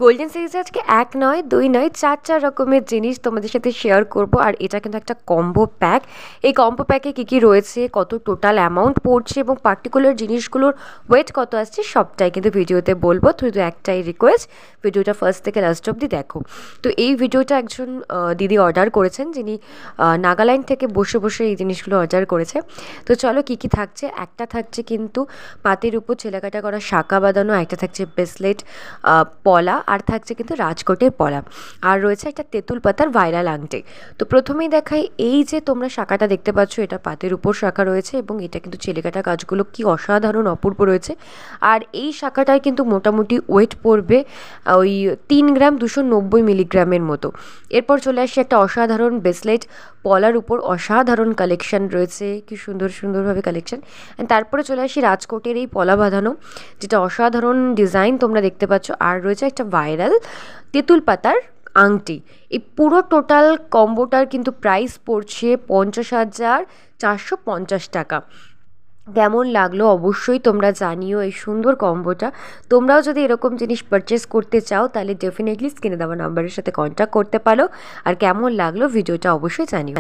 Golden সিরিজে আজকে এক নয় দুই নয় চার রকমের জিনিস তোমাদের সাথে শেয়ার করব। আর এটা কিন্তু একটা কম্বো প্যাক। এই কম্বো প্যাকে কী কী রয়েছে, কত টোটাল অ্যামাউন্ট পড়ছে এবং পার্টিকুলার জিনিসগুলোর ওয়েট কত আসছে সবটাই কিন্তু ভিডিওতে বলবো। শুধু একটাই রিকোয়েস্ট, ভিডিওটা ফার্স্ট থেকে লাস্ট অবধি দেখো। তো এই ভিডিওটা একজন দিদি অর্ডার করেছেন, যিনি নাগাল্যান্ড থেকে বসে বসে এই জিনিসগুলো অর্ডার করেছে। তো চলো কী কী থাকছে। একটা থাকছে কিন্তু পাতের উপর ছেলেকাটা করা শাঁখা বাঁধানো, একটা থাকছে ব্রেসলেট পলা, আর থাকছে কিন্তু রাজকোটের পলা, আর রয়েছে একটা তেঁতুল পাতার ভাইরাল আংটি। তো প্রথমেই দেখাই, এই যে তোমরা শাঁখাটা দেখতে পাচ্ছ, এটা পাতের উপর শাঁখা রয়েছে এবং এটা কিন্তু ছেলেকাটা কাজগুলো কি অসাধারণ অপূর্ব রয়েছে। আর এই শাঁখাটায় কিন্তু মোটামুটি ওয়েট পড়বে ওই 3 গ্রাম 290 মিলিগ্রামের মতো। এরপর চলে আসছে একটা অসাধারণ ব্রেসলেট পলার উপর, অসাধারণ কালেকশন রয়েছে, কি সুন্দরভাবে কালেকশন। তারপরে চলে আসি রাজকোটের এই পলা বাঁধানো, যেটা অসাধারণ ডিজাইন তোমরা দেখতে পাচ্ছ। আর রয়েছে একটা ভাইরাল তেঁতুল পাতার আংটি। এই পুরো টোটাল কম্বোটার কিন্তু প্রাইস পড়ছে 50,450 টাকা। কেমন লাগলো অবশ্যই তোমরা জানিও এই সুন্দর কম্বোটা। তোমরাও যদি এরকম জিনিস পারচেস করতে চাও তাহলে ডেফিনেটলি স্ক্রিনে দেওয়া নাম্বারের সাথে কন্ট্যাক্ট করতে পারো। আর কেমন লাগলো ভিডিওটা অবশ্যই জানিও।